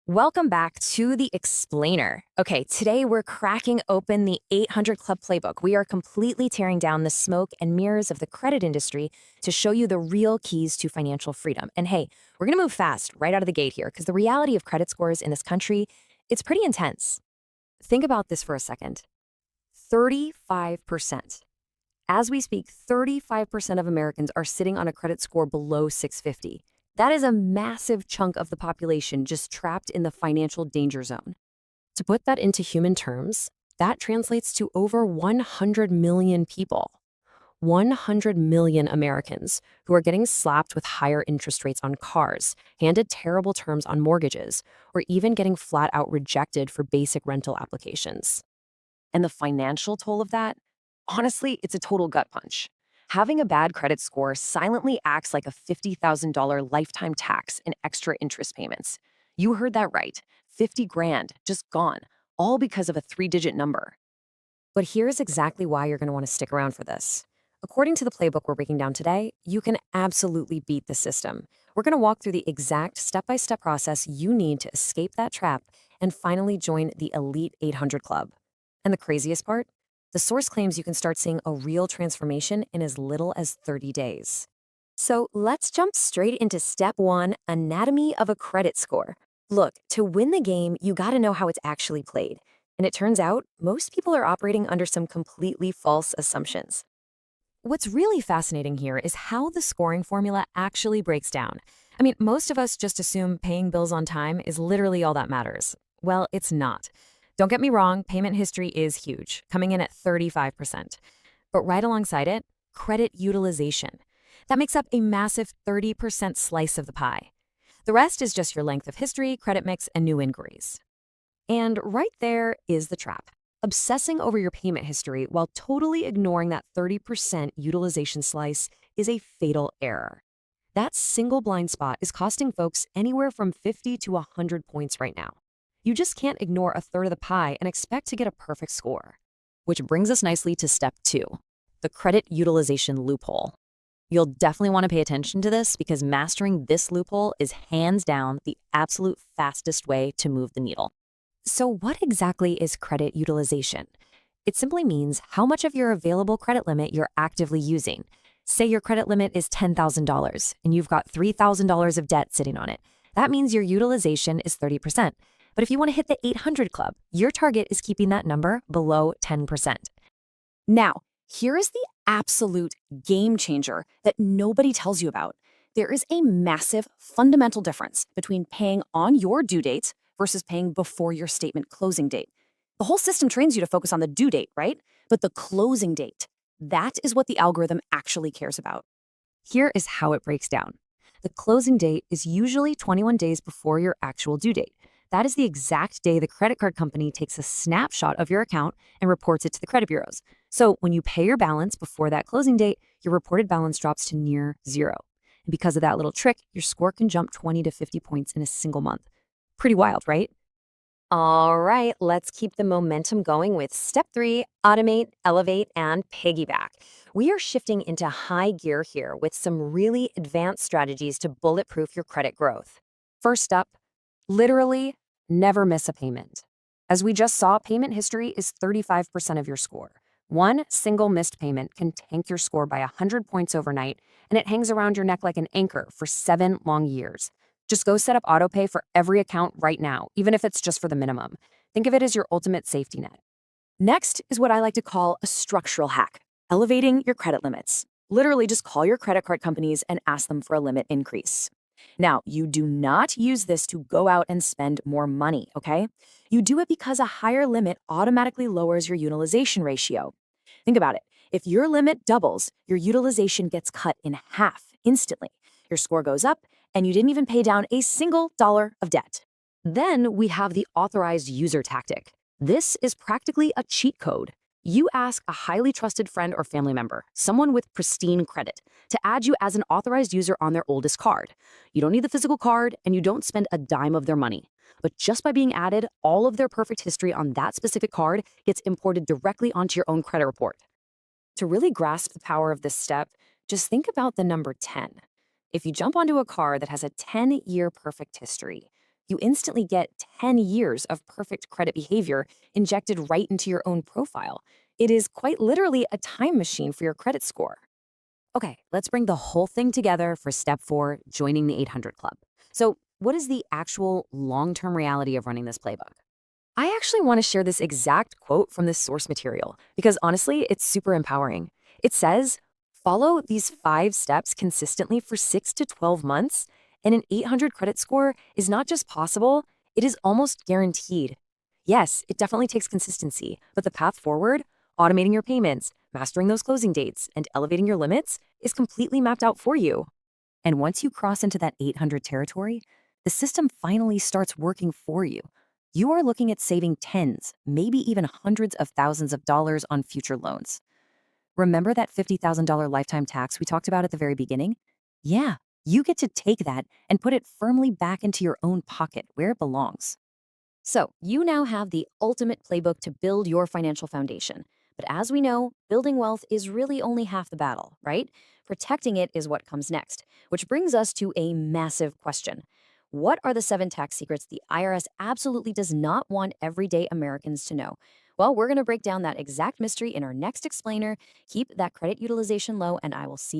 Welcome back to the Explainer. Okay, today we're cracking open the 800 Club playbook. We are completely tearing down the smoke and mirrors of the credit industry to show you the real keys to financial freedom. And hey, we're going to move fast right out of the gate here because the reality of credit scores in this country, it's pretty intense. Think about this for a second. 35%. As we speak, 35% of Americans are sitting on a credit score below 650. That is a massive chunk of the population just trapped in the financial danger zone. To put that into human terms, that translates to over 100 million people. 100 million Americans who are getting slapped with higher interest rates on cars, handed terrible terms on mortgages, or even getting flat out rejected for basic rental applications. And the financial toll of that? Honestly, it's a total gut punch. Having a bad credit score silently acts like a $50,000 lifetime tax and extra interest payments. You heard that right. 50 grand, just gone, all because of a three-digit number. But here's exactly why you're going to want to stick around for this. According to the playbook we're breaking down today, you can absolutely beat the system. We're going to walk through the exact step-by-step process you need to escape that trap and finally join the Elite 800 Club. And the craziest part? The source claims you can start seeing a real transformation in as little as 30 days. So let's jump straight into step one, anatomy of a credit score. Look, to win the game, you gotta know how it's actually played. And it turns out, most people are operating under some completely false assumptions. What's really fascinating here is how the scoring formula actually breaks down. I mean, most of us just assume paying bills on time is literally all that matters. Well, it's not. Don't get me wrong, payment history is huge, coming in at 35%. But right alongside it, credit utilization. That makes up a massive 30% slice of the pie. The rest is just your length of history, credit mix, and new inquiries. And right there is the trap. Obsessing over your payment history while totally ignoring that 30% utilization slice is a fatal error. That single blind spot is costing folks anywhere from 50 to 100 points right now. You just can't ignore a third of the pie and expect to get a perfect score. Which brings us nicely to step two, the credit utilization loophole. You'll definitely want to pay attention to this because mastering this loophole is hands down the absolute fastest way to move the needle. So what exactly is credit utilization? It simply means how much of your available credit limit you're actively using. Say your credit limit is $10,000 and you've got $3,000 of debt sitting on it. That means your utilization is 30%. But if you want to hit the 800 Club, your target is keeping that number below 10%. Now, here is the absolute game changer that nobody tells you about. There is a massive fundamental difference between paying on your due date versus paying before your statement closing date. The whole system trains you to focus on the due date, right? But the closing date, that is what the algorithm actually cares about. Here is how it breaks down. The closing date is usually 21 days before your actual due date. That is the exact day the credit card company takes a snapshot of your account and reports it to the credit bureaus. So when you pay your balance before that closing date, your reported balance drops to near zero. And because of that little trick, your score can jump 20 to 50 points in a single month. Pretty wild, right? All right, let's keep the momentum going with step three, automate, elevate, and piggyback. We are shifting into high gear here with some really advanced strategies to bulletproof your credit growth. First up, literally never miss a payment. As we just saw, payment history is 35% of your score. One single missed payment can tank your score by 100 points overnight, and it hangs around your neck like an anchor for 7 long years. Just go set up autopay for every account right now, even if it's just for the minimum. Think of it as your ultimate safety net. Next is what I like to call a structural hack, elevating your credit limits. Literally just call your credit card companies and ask them for a limit increase. Now, you do not use this to go out and spend more money, okay? You do it because a higher limit automatically lowers your utilization ratio. Think about it. If your limit doubles, your utilization gets cut in half instantly. Your score goes up, and you didn't even pay down a single dollar of debt. Then we have the authorized user tactic. This is practically a cheat code. You ask a highly trusted friend or family member, someone with pristine credit, to add you as an authorized user on their oldest card. You don't need the physical card, and you don't spend a dime of their money. But just by being added, all of their perfect history on that specific card gets imported directly onto your own credit report. To really grasp the power of this step, just think about the number 10. If you jump onto a card that has a 10-year perfect history, You instantly get 10 years of perfect credit behavior injected right into your own profile. It is quite literally a time machine for your credit score. Okay, let's bring the whole thing together for step 4, joining the 800 Club. So, what is the actual long term reality of running this playbook? I actually want to share this exact quote from this source material because honestly, it's super empowering. It says, follow these 5 steps consistently for 6 to 12 months, and an 800 credit score is not just possible, it is almost guaranteed. Yes, it definitely takes consistency, but the path forward, automating your payments, mastering those closing dates, and elevating your limits is completely mapped out for you. And once you cross into that 800 territory, the system finally starts working for you. You are looking at saving tens, maybe even hundreds of thousands of dollars on future loans. Remember that $50,000 lifetime tax we talked about at the very beginning? Yeah, you get to take that and put it firmly back into your own pocket where it belongs. So, you now have the ultimate playbook to build your financial foundation. But as we know, building wealth is really only half the battle, right? Protecting it is what comes next, which brings us to a massive question. What are the 7 tax secrets the IRS absolutely does not want everyday Americans to know? Well, we're going to break down that exact mystery in our next explainer. Keep that credit utilization low, and I will see